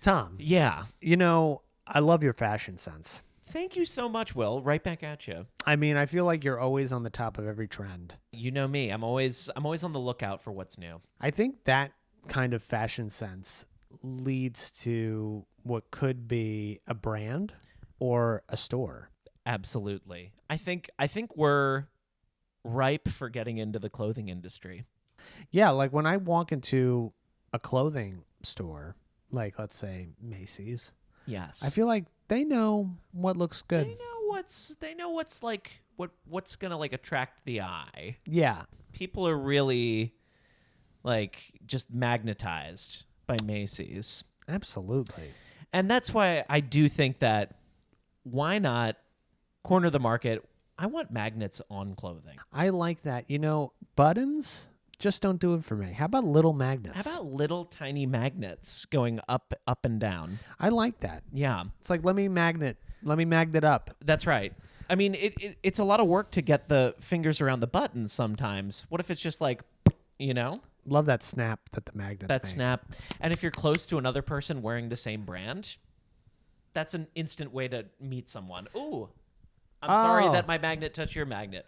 Tom, Yeah. I love your fashion sense. Thank you so much, Will. Right back at you. I mean, I feel like you're always on the top of every trend. You know me. I'm always on the lookout for what's new. I think that kind of fashion sense leads to what could be a brand or a store. Absolutely. I think we're ripe for getting into the clothing industry. Yeah, like when I walk into a clothing store, like let's say Macy's, Yes. I feel like they know what looks good. They know what's like what's going to like attract the eye. Yeah. People are really like just magnetized by Macy's. Absolutely. And that's why I do think that why not corner the market? I want magnets on clothing. I like that. Buttons just don't do it for me. How about little magnets? How about little tiny magnets going up and down? I like that. Yeah. It's like let me magnet up. That's right. I mean, it's a lot of work to get the fingers around the buttons sometimes. What if it's just like, Love that snap that the magnets that make. snap. And if you're close to another person wearing the same brand, that's an instant way to meet someone. Ooh, I'm sorry that my magnet touched your magnet.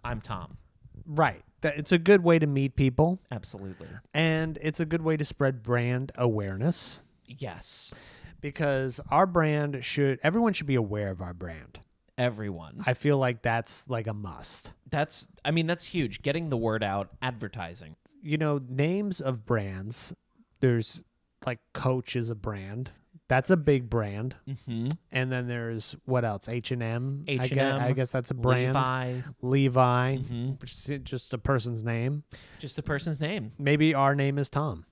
I'm Tom. Right. It's a good way to meet people. Absolutely. And it's a good way to spread brand awareness. Yes. Because everyone should be aware of our brand. Everyone. I feel like that's like a must. That's huge. Getting the word out, advertising. Names of brands. There's like Coach is a brand. That's a big brand. Mm-hmm. And then there's what else? H&M. H&M. I guess that's a brand. Levi. Mm-hmm. Which is just a person's name. Just a person's name. Maybe our name is Tom.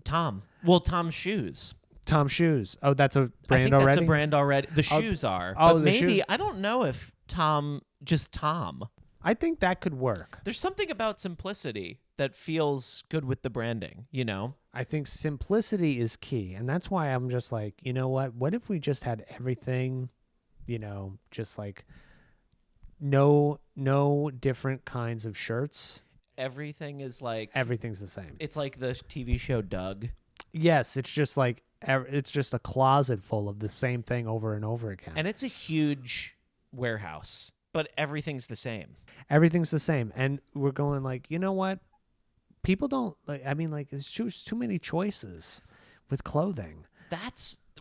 Tom. Well, Tom's Shoes. Tom Shoes. Oh, that's a brand I think already? that's a brand already. The shoes are. Oh, but the maybe, shoes. I don't know if Tom. I think that could work. There's something about simplicity that feels good with the branding, I think simplicity is key. And that's why I'm just like, you know what? What if we just had everything, just like no different kinds of shirts? Everything is like... Everything's the same. It's like the TV show Doug. Yes, it's just like... It's just a closet full of the same thing over and over again. And it's a huge warehouse, but everything's the same. Everything's the same. And we're going like, you know what? People don't like, there's too many choices with clothing.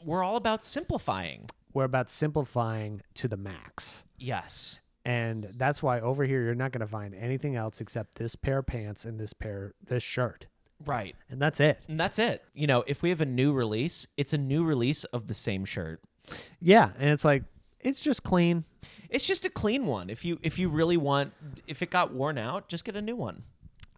We're all about simplifying. We're about simplifying to the max. Yes. And that's why over here, you're not going to find anything else except this pair of pants and this shirt. Right. And that's it. If we have a new release, it's a new release of the same shirt. Yeah. And it's like, it's just clean. It's just a clean one. If you really want, if it got worn out, just get a new one.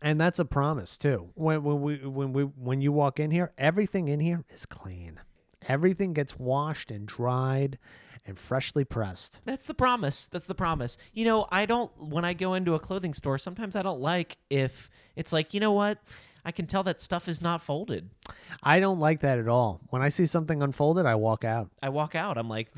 And that's a promise too. When you walk in here, everything in here is clean. Everything gets washed and dried and freshly pressed. That's the promise. When I go into a clothing store, sometimes I don't like if it's like, you know what? I can tell that stuff is not folded. I don't like that at all. When I see something unfolded, I walk out. I'm like,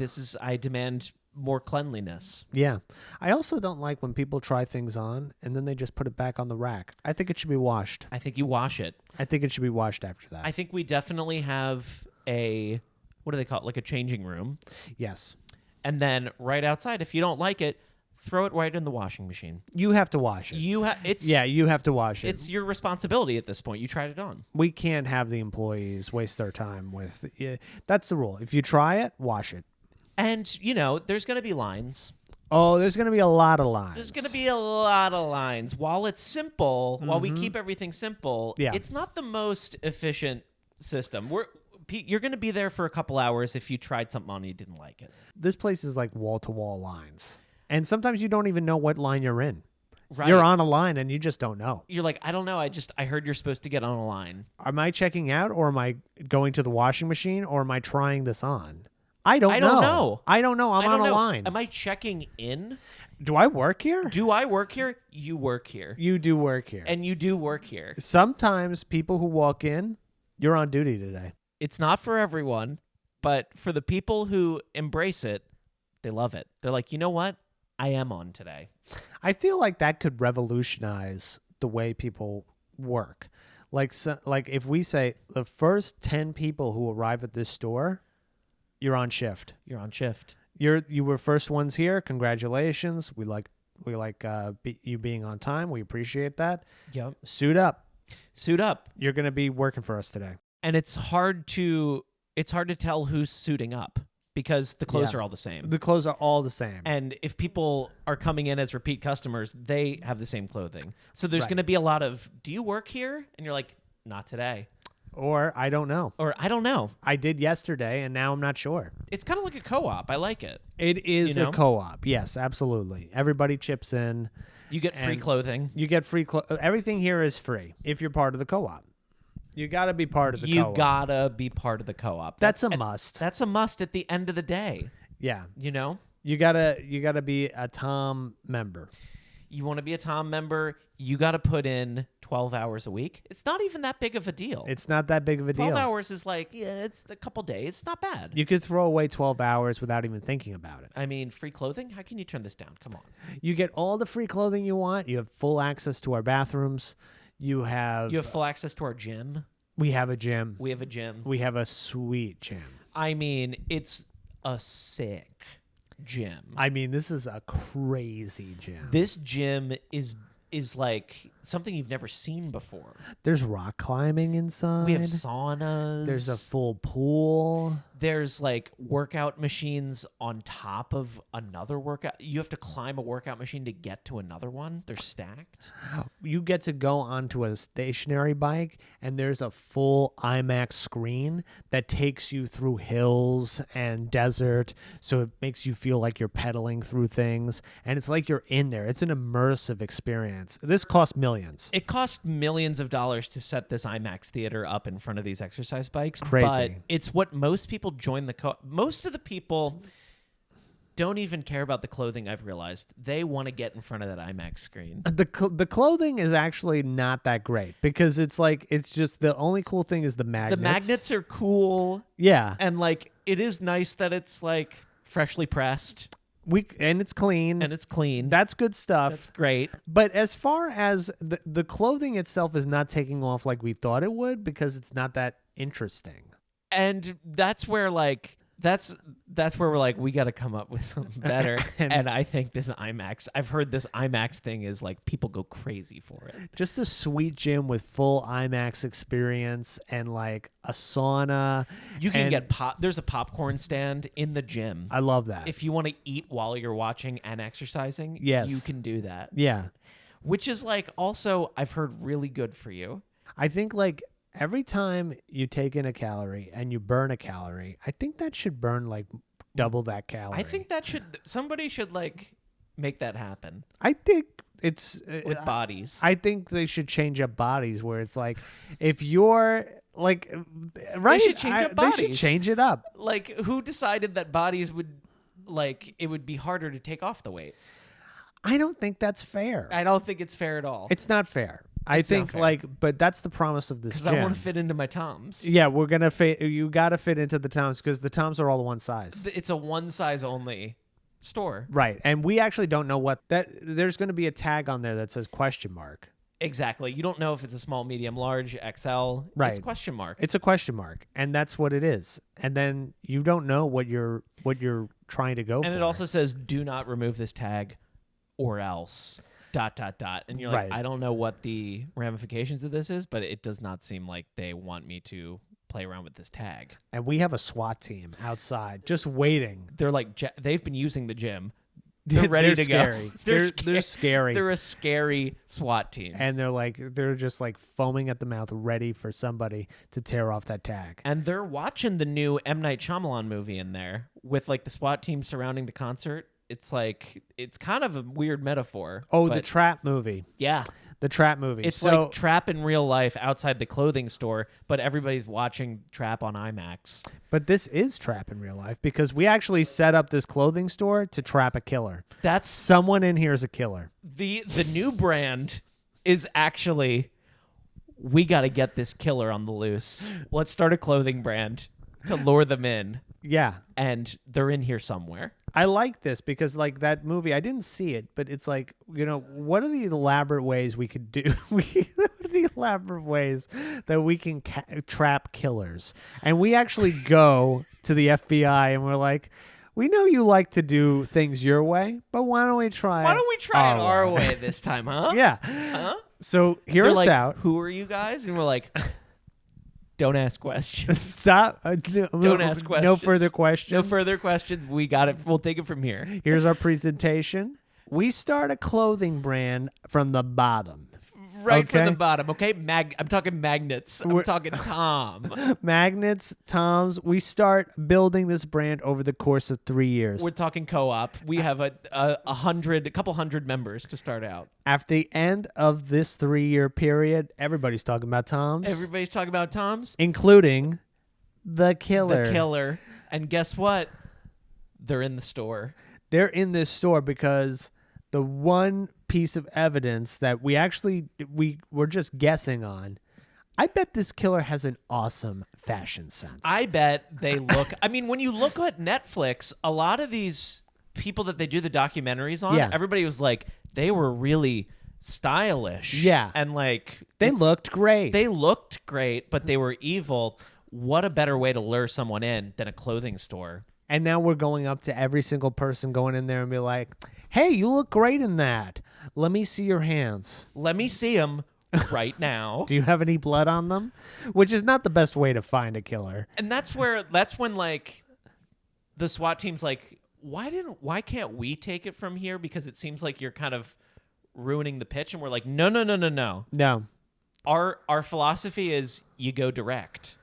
I demand more cleanliness. Yeah. I also don't like when people try things on and then they just put it back on the rack. I think it should be washed. I think you wash it. I think it should be washed after that. I think we definitely have what do they call it? Like a changing room. Yes. And then right outside, if you don't like it, throw it right in the washing machine. You have to wash it. You have to wash it. It's your responsibility at this point. You tried it on. We can't have the employees waste their time with. That's the rule. If you try it, wash it. And there's going to be lines. Oh, there's going to be a lot of lines. There's going to be a lot of lines. While it's simple, while we keep everything simple, it's not the most efficient system. You're going to be there for a couple hours if you tried something on and you didn't like it. This place is like wall-to-wall lines. And sometimes you don't even know what line you're in. Right. You're on a line and you just don't know. You're like, I don't know. I heard you're supposed to get on a line. Am I checking out or am I going to the washing machine or am I trying this on? I don't know. I don't know. I'm on a line. Am I checking in? Do I work here? Do I work here? You work here. You do work here. And you do work here. Sometimes people who walk in, you're on duty today. It's not for everyone, but for the people who embrace it, they love it. They're like, you know what? I am on today. I feel like that could revolutionize the way people work. Like if we say the first 10 people who arrive at this store, you're on shift. You're on shift. You were first ones here. Congratulations. We like you being on time. We appreciate that. Yep. Suit up. Suit up. You're going to be working for us today. And it's hard to tell who's suiting up because the clothes are all the same. The clothes are all the same. And if people are coming in as repeat customers, they have the same clothing. So there's going to be a lot of, do you work here? And you're like, not today. Or I don't know. I did yesterday, and now I'm not sure. It's kind of like a co-op. I like it. It is a co-op. Yes, absolutely. Everybody chips in. You get free clothing. You get free clothing. Everything here is free if you're part of the co-op. You got to be part of the co-op. You got to be part of the co-op. That's a must. That's a must at the end of the day. Yeah. You know? You got to be a Tom member. You want to be a Tom member, you got to put in 12 hours a week. It's not even that big of a deal. It's not that big of a 12 deal. 12 hours is like, it's a couple days. It's not bad. You could throw away 12 hours without even thinking about it. I mean, free clothing? How can you turn this down? Come on. You get all the free clothing you want. You have full access to our bathrooms. You have full access to our gym. We have a gym. We have a gym. We have a sweet gym. I mean, it's a sick gym. I mean, this is a crazy gym. This gym is like something you've never seen before. There's rock climbing inside. We have saunas. There's a full pool. There's like workout machines on top of another workout. You have to climb a workout machine to get to another one. They're stacked. You get to go onto a stationary bike, and there's a full IMAX screen that takes you through hills and desert, so it makes you feel like you're pedaling through things, and it's like you're in there. It's an immersive experience. This costs millions. It cost millions of dollars to set this IMAX theater up in front of these exercise bikes. Crazy. But it's what most people join most of the people don't even care about the clothing. I've realized they want to get in front of that IMAX screen. The clothing is actually not that great because it's just the only cool thing is the magnets. The magnets are cool. Yeah. And like it is nice that it's like freshly pressed. And it's clean. That's good stuff. That's great. But as far as the clothing itself is not taking off like we thought it would because it's not that interesting. And that's where like that's where we're like, we got to come up with something better. and I think this IMAX, I've heard this IMAX thing is like people go crazy for it. Just a sweet gym with full IMAX experience and like a sauna. You can get there's a popcorn stand in the gym. I love that. If you want to eat while you're watching and exercising, yes, you can do that. Yeah. Which is like also, I've heard, really good for you. I think like every time you take in a calorie and you burn a calorie, I think that should burn like double that calorie. I think that somebody should like make that happen. I think it's with bodies. I think they should change up bodies where it's like if you're like right, they should change up bodies. They should change it up. Like who decided that bodies would like it would be harder to take off the weight? I don't think that's fair. I don't think it's fair at all. It's not fair. I think but that's the promise of this gym. Because I want to fit into my Toms. Yeah, we're gonna fit. You got to fit into the Toms because the Toms are all one size. It's a one size only store, right? And we actually don't know what that. There's going to be a tag on there that says question mark. Exactly. You don't know if it's a small, medium, large, XL. Right. It's question mark. It's a question mark, and that's what it is. And then you don't know what you're trying to go for. And it also says, "Do not remove this tag, or else." ... And you're like, right. I don't know what the ramifications of this is, but it does not seem like they want me to play around with this tag. And we have a SWAT team outside just waiting. They're like, they've been using the gym. They're ready to scary. go. They're scary. They're a scary SWAT team. And they're just like foaming at the mouth, ready for somebody to tear off that tag. And they're watching the new M. Night Shyamalan movie in there with like the SWAT team surrounding the concert. It's like, it's kind of a weird metaphor. Oh, the Trap movie. Yeah. The Trap movie. It's like Trap in real life outside the clothing store, but everybody's watching Trap on IMAX. But this is Trap in real life because we actually set up this clothing store to trap a killer. That's someone in here is a killer. The new brand is actually, we got to get this killer on the loose. Let's start a clothing brand to lure them in. Yeah. And they're in here somewhere. I like this because like that movie, I didn't see it, but it's like, what are the elaborate ways we could do? What are the elaborate ways that we can trap killers? And we actually go to the FBI and we're like, we know you like to do things your way, but why don't we try it our way this time, huh? Yeah. Huh? So hear us out. Who are you guys? And we're like, don't ask questions. Stop. Don't ask questions. No further questions. No further questions. We got it. We'll take it from here. Here's our presentation. We start a clothing brand from the bottom. Right from the bottom, okay? I'm talking magnets. I'm talking Tom. Magnets, Toms. We start building this brand over the course of 3 years. We're talking co-op. We have a couple hundred members to start out. After the end of this 3-year period, everybody's talking about Toms. Everybody's talking about Toms, including the killer. The killer. And guess what? They're in the store. They're in this store because the one piece of evidence that we were just guessing on, I bet this killer has an awesome fashion sense. I bet they look. I mean, when you look at Netflix, a lot of these people that they do the documentaries on, everybody was like, they were really stylish. Yeah. And like, they looked great. They looked great, but they were evil. What a better way to lure someone in than a clothing store? And now we're going up to every single person going in there and be like, hey, you look great in that. Let me see your hands. Let me see them right now. Do you have any blood on them? Which is not the best way to find a killer. And that's when like the SWAT team's like, why can't we take it from here? Because it seems like you're kind of ruining the pitch. And we're like, no. No. Our philosophy is you go direct.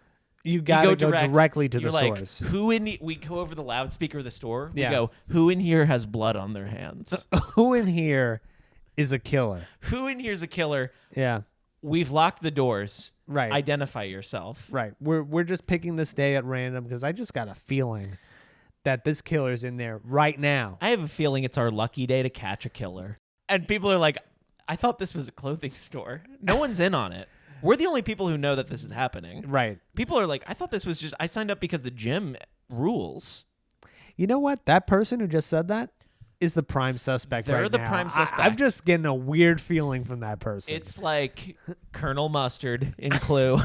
You gotta go directly to the like, source. We go over the loudspeaker of the store. Yeah. We go, who in here has blood on their hands? Who in here is a killer? Who in here is a killer? Yeah. We've locked the doors. Right. Identify yourself. Right. We're just picking this day at random because I just got a feeling that this killer's in there right now. I have a feeling it's our lucky day to catch a killer. And people are like, I thought this was a clothing store. No one's in on it. We're the only people who know that this is happening. Right. People are like, I thought this was just, I signed up because the gym rules. You know what? That person who just said that is the prime suspect right now. They're the prime suspect. I'm just getting a weird feeling from that person. It's like Colonel Mustard in Clue.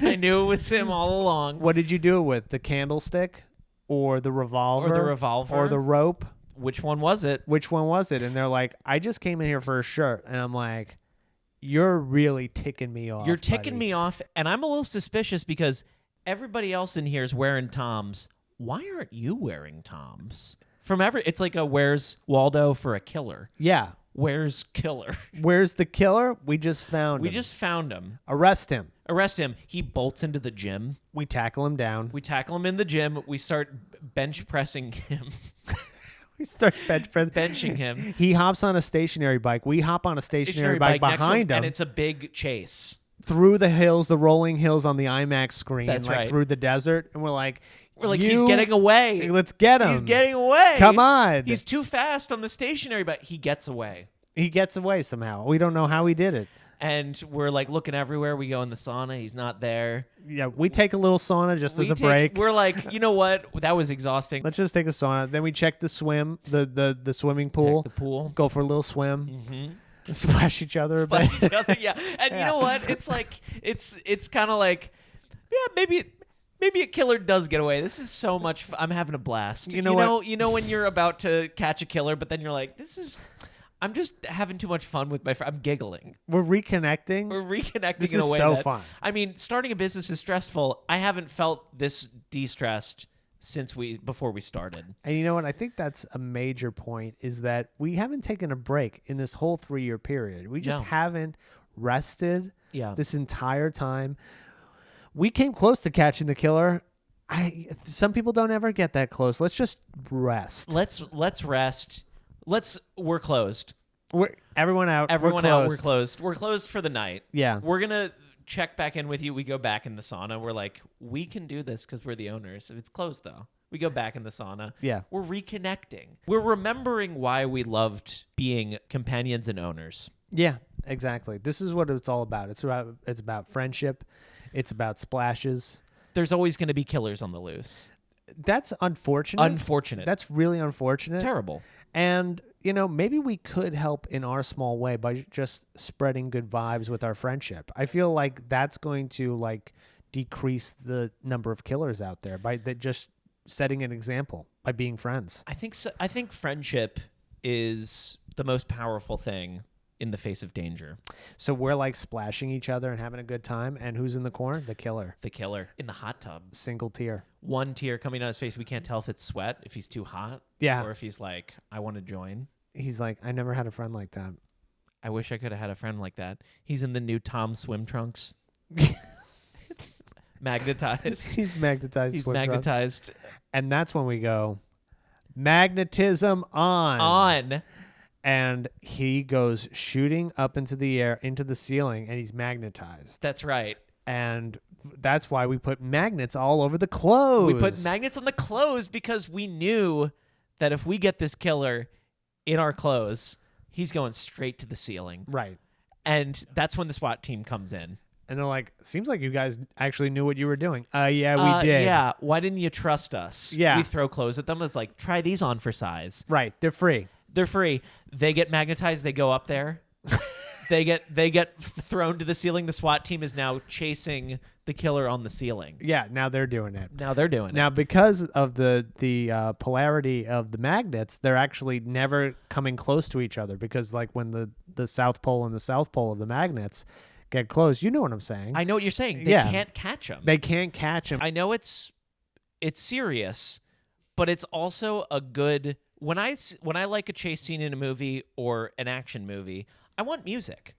I knew it was him all along. What did you do it with? The candlestick or the revolver? Or the rope? Which one was it? And they're like, I just came in here for a shirt. And I'm like, you're really ticking me off. You're ticking me off, and I'm a little suspicious because everybody else in here is wearing Toms. Why aren't you wearing Toms? It's like a where's Waldo for a killer. Yeah. Where's killer? Where's the killer? We just found him. Arrest him. He bolts into the gym. We tackle him down. We tackle him in the gym. We start bench pressing him. We start benching him. He hops on a stationary bike. We hop on a stationary bike behind him. And it's a big chase. Through the hills, the rolling hills on the IMAX screen. That's right. Through the desert. And we're like, he's getting away. Let's get him. He's getting away. Come on. He's too fast on the stationary bike. He gets away. He gets away somehow. We don't know how he did it. And we're like looking everywhere. We go in the sauna. He's not there. Yeah, we take a little sauna just as a break. We're like, you know what? That was exhausting. Let's just take a sauna. Then we check the the swimming pool. Check the pool. Go for a little swim. Mm-hmm. Splash each other a bit. Yeah. And you know what? It's like it's kind of like, yeah, maybe a killer does get away. This is so much fun. I'm having a blast. You know when you're about to catch a killer, but then you're like, I'm just having too much fun with my friend. I'm giggling. We're reconnecting. This is in a way so fun. I mean, starting a business is stressful. I haven't felt this de-stressed before we started. And you know what? I think that's a major point is that we haven't taken a break in this whole 3-year period. We just haven't rested this entire time. We came close to catching the killer. Some people don't ever get that close. Let's just rest. Let's rest. We're closed. Everyone out. Everyone out. We're closed. We're closed for the night. Yeah. We're going to check back in with you. We go back in the sauna. We're like, we can do this because we're the owners. It's closed, though. We go back in the sauna. Yeah. We're reconnecting. We're remembering why we loved being companions and owners. Yeah, exactly. This is what it's all about. It's about friendship. It's about splashes. There's always going to be killers on the loose. That's unfortunate. Unfortunate. That's really unfortunate. Terrible. And, you know, maybe we could help in our small way by just spreading good vibes with our friendship. I feel like that's going to, like, decrease the number of killers out there by just setting an example by being friends. I think so. I think friendship is the most powerful thing in the face of danger. So we're like splashing each other and having a good time. And who's in the corner? The killer. The killer in the hot tub. Single tear. One tear coming down his face. We can't tell if it's sweat, if he's too hot. Yeah. Or if he's like, I want to join. He's like, I never had a friend like that. I wish I could have had a friend like that. He's in the new Tom swim trunks. Magnetized. He's magnetized. He's swim magnetized. Trunks. And that's when we go, magnetism on. On. And he goes shooting up into the air, into the ceiling, and he's magnetized. That's right. And that's why we put magnets all over the clothes. We put magnets on the clothes because we knew that if we get this killer in our clothes, he's going straight to the ceiling. Right. And that's when the SWAT team comes in. And they're like, seems like you guys actually knew what you were doing. Yeah, we did. Yeah. Why didn't you trust us? Yeah. We throw clothes at them. It's like, try these on for size. Right. They're free. They're free. They get magnetized. They go up there. They get thrown to the ceiling. The SWAT team is now chasing the killer on the ceiling. Yeah, now they're doing it. Now, because of the polarity of the magnets, they're actually never coming close to each other because, like, when the South Pole and the South Pole of the magnets get close, you know what I'm saying. I know what you're saying. They can't catch them. They can't catch them. I know it's serious, but it's also a good... When I like a chase scene in a movie or an action movie, I want music.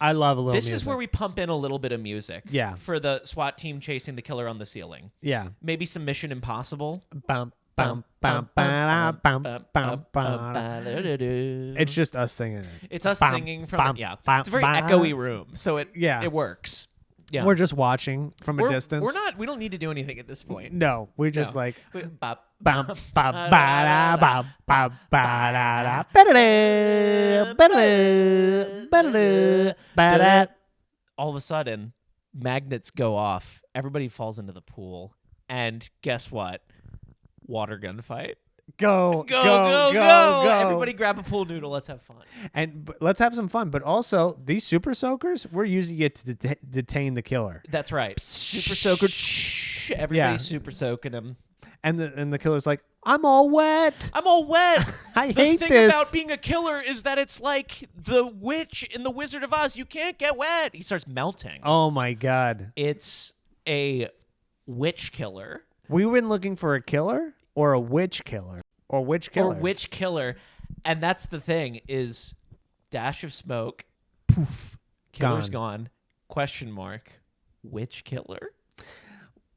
I love a little music. music. This is where we pump in a little bit of music. Yeah. For the SWAT team chasing the killer on the ceiling. Yeah. Maybe some Mission Impossible. Bum, bum, bum, bum, bum, bum, bum. It's just us singing it. It's us singing from it's a very echoey room, so it works. Yeah. We're just watching from a distance. We don't need to do anything at this point. No, we're just like all of a sudden, magnets go off. Everybody falls into the pool. And guess what? Water gun fight. Go. Everybody grab a pool noodle. Let's have fun. And let's have some fun. But also, these super soakers, we're using it to detain the killer. That's right. Super soaker. Everybody's super soaking him. And the killer's like, I'm all wet. I hate this. The thing about being a killer is that it's like the witch in The Wizard of Oz. You can't get wet. He starts melting. Oh, my God. It's a witch killer. We've been looking for a killer or a witch killer. Or witch killer. And that's the thing is dash of smoke, poof, killer's gone. Question mark, witch killer?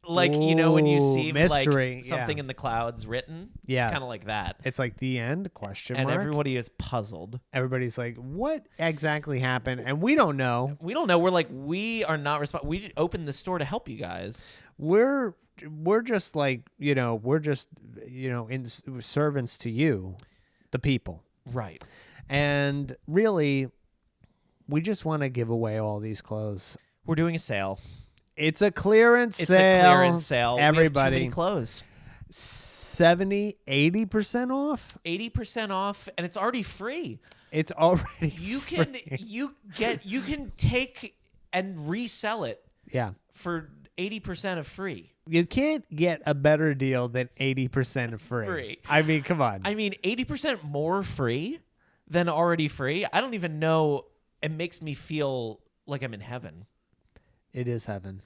Like, you know, when you see mystery, like something in the clouds written? Yeah. Kind of like that. It's like the end, question mark. And everybody is puzzled. Everybody's like, what exactly happened? And we don't know. We're like, we are not responsible. We opened the store to help you guys. We're just like, we're just, in servants to you, the people. Right. And really, we just want to give away all these clothes. We're doing a sale. It's a clearance sale. It's a clearance sale. Everybody. We have too many clothes. 70, 80% off? 80% off, and it's already free. It's already you free. You can take and resell it. Yeah. For 80% of free. You can't get a better deal than 80% free. I mean, come on. 80% more free than already free. I don't even know. It makes me feel like I'm in heaven. It is heaven.